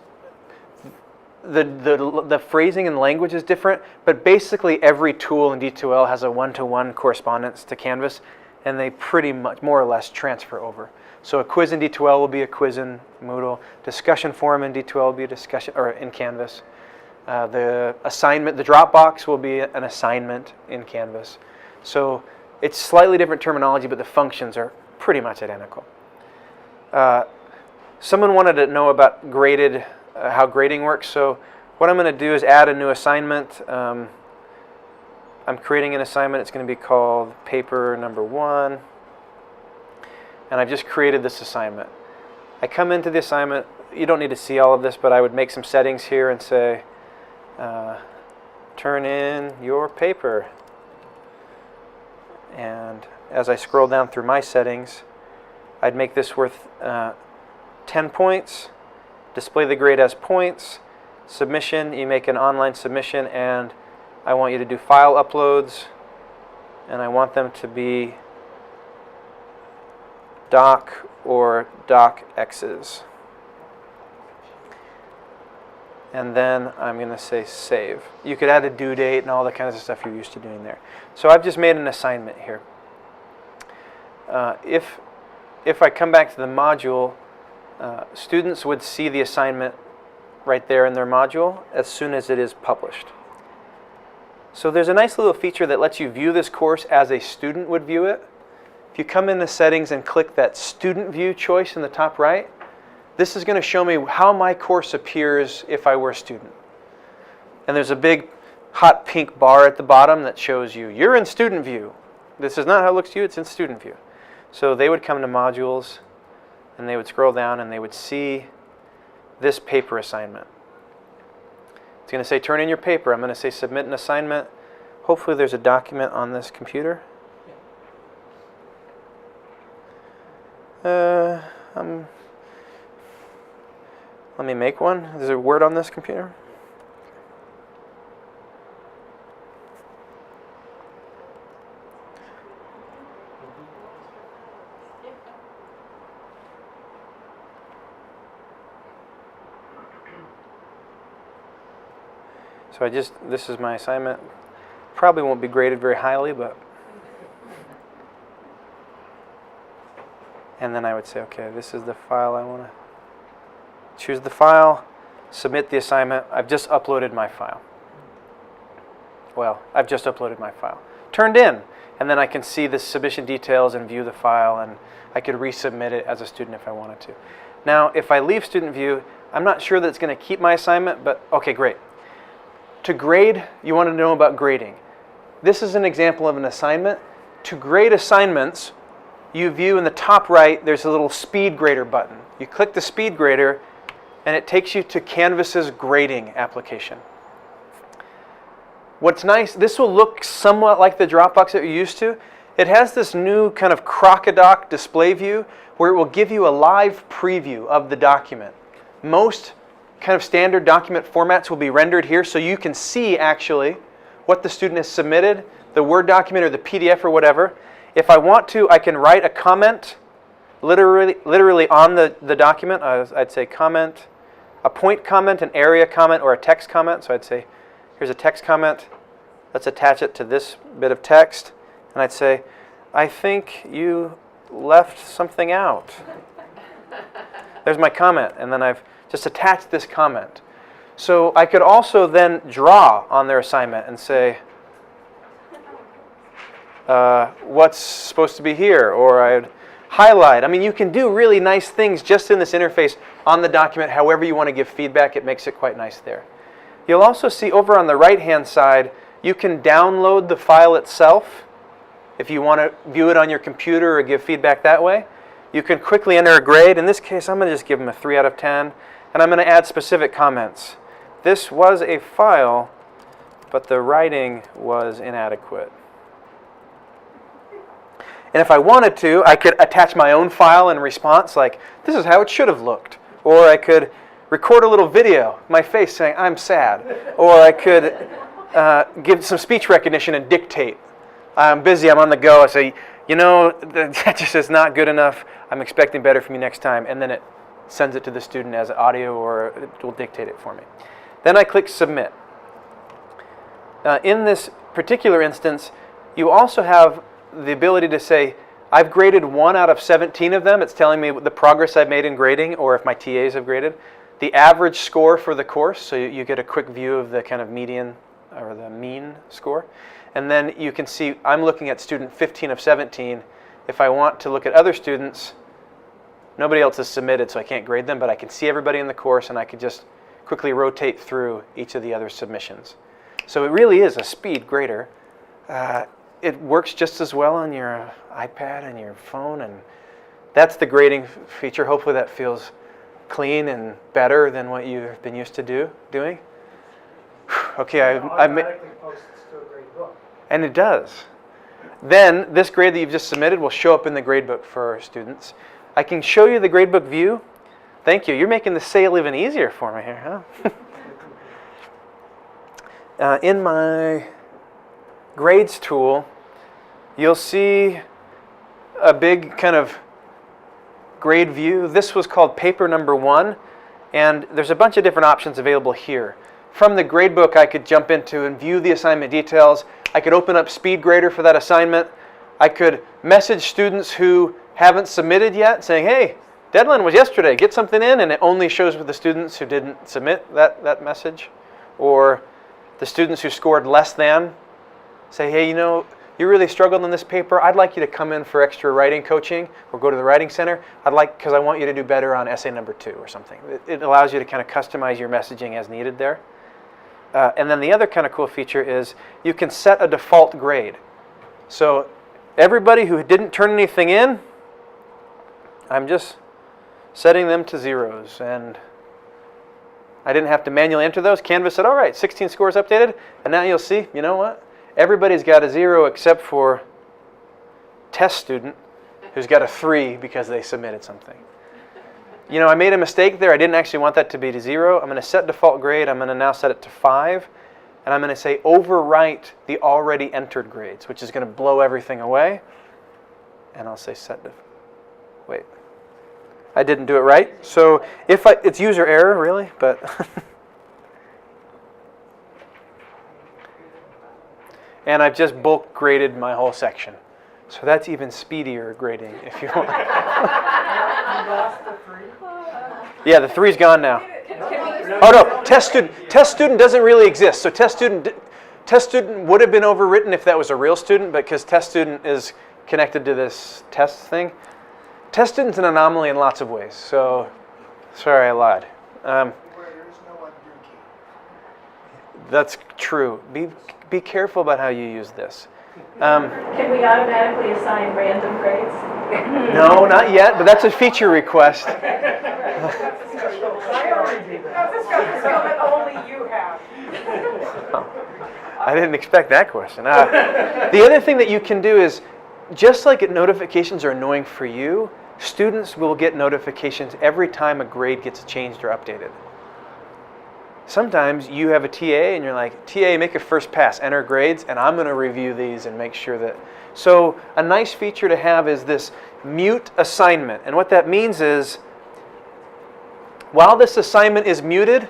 the phrasing and language is different, but basically every tool in D2L has a one-to-one correspondence to Canvas, and they pretty much more or less transfer over. So a quiz in D2L will be a quiz in Moodle. Discussion forum in D2L will be a discussion, or in Canvas. The assignment, the Dropbox will be an assignment in Canvas. So it's slightly different terminology, but the functions are pretty much identical. Someone wanted to know about graded, how grading works. So what I'm going to do is add a new assignment. I'm creating an assignment. It's going to be called paper number 1. And I've just created this assignment. I come into the assignment. You don't need to see all of this, but I would make some settings here and say, turn in your paper. And as I scroll down through my settings, I'd make this worth 10 points, display the grade as points, submission, you make an online submission, and I want you to do file uploads, and I want them to be doc or docx's. And then I'm going to say save. You could add a due date and all the kinds of stuff you're used to doing there. So I've just made an assignment here. If I come back to the module, students would see the assignment right there in their module as soon as it is published. So there's a nice little feature that lets you view this course as a student would view it. If you come in the settings and click that student view choice in the top right, this is going to show me how my course appears if I were a student. And there's a big hot pink bar at the bottom that shows you, you're in student view. This is not how it looks to you, it's in student view. So they would come to modules, and they would scroll down, and they would see this paper assignment. It's going to say, turn in your paper. I'm going to say, submit an assignment. Hopefully there's a document on this computer. Let me make one. Is there a Word on this computer? So this is my assignment. Probably won't be graded very highly, but. And then I would say, okay, this is the file I want to. Choose the file, submit the assignment. I've just uploaded my file. Well, I've just uploaded my file. Turned in. And then I can see the submission details and view the file, and I could resubmit it as a student if I wanted to. Now, if I leave student view, I'm not sure that it's going to keep my assignment, but okay, great. To grade, you want to know about grading. This is an example of an assignment. To grade assignments, you view in the top right, there's a little speed grader button. You click the speed grader, and it takes you to Canvas's grading application. What's nice, this will look somewhat like the Dropbox that you're used to. It has this new kind of crocodoc display view where it will give you a live preview of the document. Most kind of standard document formats will be rendered here, so you can see actually what the student has submitted, the Word document or the PDF or whatever. If I want to, I can write a comment literally on the document. I'd say comment, a point comment, an area comment, or a text comment. So I'd say, here's a text comment. Let's attach it to this bit of text. And I'd say, I think you left something out. There's my comment. And then I've just attached this comment. So I could also then draw on their assignment and say, what's supposed to be here? Or I'd highlight. I mean, you can do really nice things just in this interface on the document. However you want to give feedback, it makes it quite nice there. You'll also see over on the right-hand side, you can download the file itself if you want to view it on your computer or give feedback that way. You can quickly enter a grade. In this case, I'm going to just give them a 3 out of 10, and I'm going to add specific comments. This was a file, but the writing was inadequate. And if I wanted to, I could attach my own file in response, like, this is how it should have looked. Or I could record a little video, my face saying, I'm sad. Or I could give some speech recognition and dictate. I'm busy, I'm on the go. I say, you know, that just is not good enough. I'm expecting better from you next time. And then it sends it to the student as audio, or it will dictate it for me. Then I click Submit. In this particular instance, you also have the ability to say, I've graded 1 out of 17 of them. It's telling me the progress I've made in grading, or if my TAs have graded. The average score for the course, so you get a quick view of the kind of median or the mean score. And then you can see I'm looking at student 15 of 17. If I want to look at other students, nobody else has submitted, so I can't grade them, but I can see everybody in the course, and I can just quickly rotate through each of the other submissions. So it really is a speed grader. It works just as well on your iPad and your phone, and that's the grading feature. Hopefully that feels clean and better than what you've been used to doing. Okay,
automatically posts to a Gradebook.
and it does. Then this grade that you've just submitted will show up in the gradebook for our students. I can show you the Gradebook View. Thank you. You're making the sale even easier for me here, huh? In my Grades tool, you'll see a big kind of grade view. This was called paper number 1, and there's a bunch of different options available here. From the gradebook, I could jump into and view the assignment details. I could open up SpeedGrader for that assignment. I could message students who haven't submitted yet, saying, hey, deadline was yesterday, get something in, and it only shows with the students who didn't submit that message. Or the students who scored less than, say, hey, you know, you really struggled in this paper. I'd like you to come in for extra writing coaching or go to the writing center. Because I want you to do better on essay number 2 or something. It allows you to kind of customize your messaging as needed there. And then the other kind of cool feature is you can set a default grade. So everybody who didn't turn anything in, I'm just setting them to 0s. And I didn't have to manually enter those. Canvas said, all right, 16 scores updated. And now you'll see, you know what? Everybody's got a 0 except for test student, who's got a 3 because they submitted something. You know, I made a mistake there. I didn't actually want that to be to 0. I'm going to set default grade. I'm going to now set it to 5. And I'm going to say overwrite the already entered grades, which is going to blow everything away. And I'll say set to, wait. I didn't do it right. So it's user error, really, but and I've just bulk graded my whole section. So that's even speedier grading if you want. Yeah, the 3's gone now. Oh no, test student doesn't really exist. So test student would have been overwritten if that was a real student, but because test student is connected to this test thing. Test student's an anomaly in lots of ways. So, sorry, I lied.
Where there is no undo key.
That's true. Be careful about how you use this.
Can we automatically assign random grades?
No, not yet, but that's a feature request.
That's a skill that only you have.
I didn't expect that question. The other thing that you can do is, just like notifications are annoying for you, students will get notifications every time a grade gets changed or updated. Sometimes you have a TA and you're like, TA, make a first pass, enter grades, and I'm going to review these and make sure that. So a nice feature to have is this mute assignment. And what that means is, while this assignment is muted,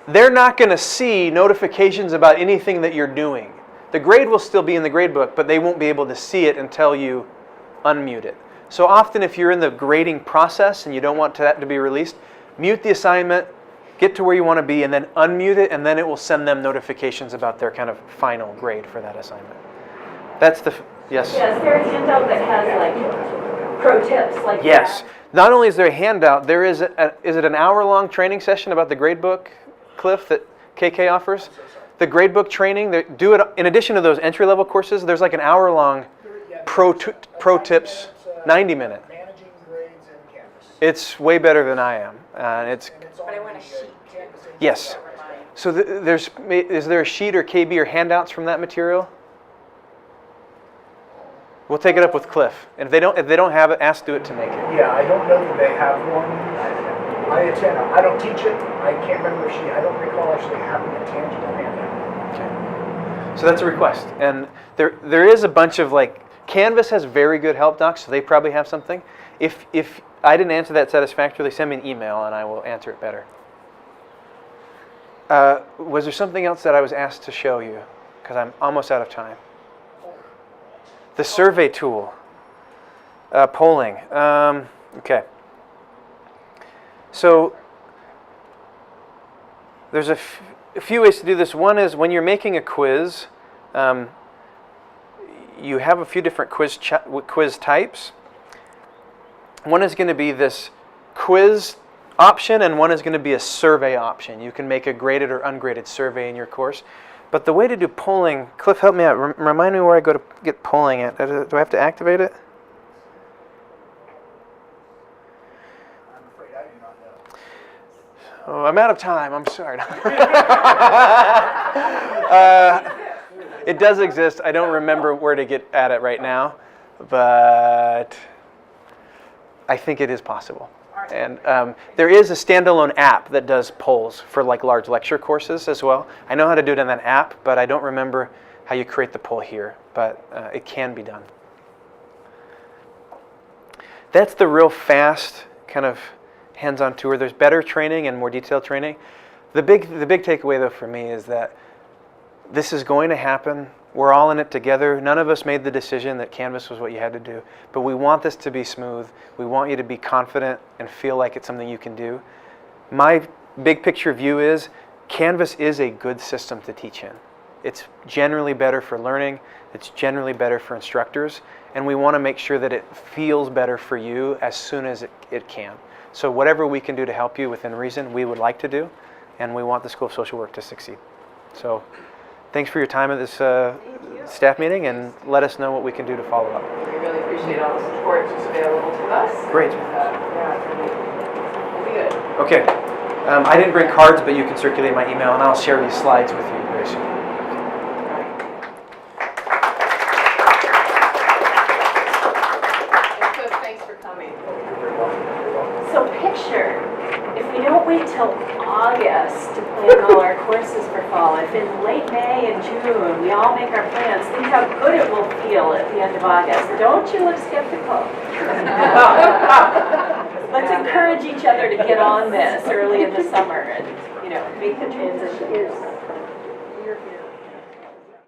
they're not going to see notifications about anything that you're doing. The grade will still be in the gradebook, but they won't be able to see it until you unmute it. So often if you're in the grading process and you don't want that to be released, mute the assignment, get to where you want to be, and then unmute it, and then it will send them notifications about their kind of final grade for that assignment. That's the, yes?
Yeah, is there a handout that has like pro tips like
Yes.
that?
Not only is there a handout, there is is it an hour-long training session about the gradebook, Cliff, that KK offers? The gradebook training, do it in addition to those entry-level courses. There's like an hour-long pro tips, 90-minute.
Managing grades in Canvas.
It's way better than I am. It's
And it's on
But I want a
the,
sheet.
Canvas
yes. So is there a sheet or KB or handouts from that material? We'll take it up with Cliff. And if they don't have it, ask Dewitt to make it.
Yeah, I don't know that they have one. I don't teach it. I can't remember if I don't recall actually having a tangible handout.
Okay. So that's a request. And there is a bunch of Canvas has very good help docs, so they probably have something. If I didn't answer that satisfactorily, send me an email and I will answer it better. Was there something else that I was asked to show you? Because I'm almost out of time. The survey tool. Polling. Okay. So there's a few ways to do this. One is when you're making a quiz, you have a few different quiz types. One is going to be this quiz option, and one is going to be a survey option. You can make a graded or ungraded survey in your course. But the way to do polling, Cliff, help me out. Remind me where I go to get polling at. Do I have to activate it?
I'm afraid I do not know.
Oh, I'm out of time. I'm sorry. It does exist. I don't remember where to get at it right now, but I think it is possible. And there is a standalone app that does polls for large lecture courses as well. I know how to do it in that app, but I don't remember how you create the poll here, but it can be done. That's the real fast kind of hands-on tour. There's better training and more detailed training. The big takeaway though for me is that this is going to happen. We're all in it together. None of us made the decision that Canvas was what you had to do, but we want this to be smooth. We want you to be confident and feel like it's something you can do. My big picture view is Canvas is a good system to teach in. It's generally better for learning. It's generally better for instructors, and we want to make sure that it feels better for you as soon as it can. So whatever we can do to help you within reason, we would like to do, and we want the School of Social Work to succeed. So thanks for your time at this staff meeting, and let us know what we can do to follow up.
We really appreciate all the support that's available to us.
Great.
We'll be good.
Okay. I didn't bring cards, but you can circulate my email, and I'll share these slides with you very soon.
Thanks for coming.
So picture, if we don't wait till August to plan all our courses for fall, if in late May and June we all make our plans, think how good it will feel at the end of August. Don't you look skeptical? Let's encourage each other to get on this early in the summer and, make the transition.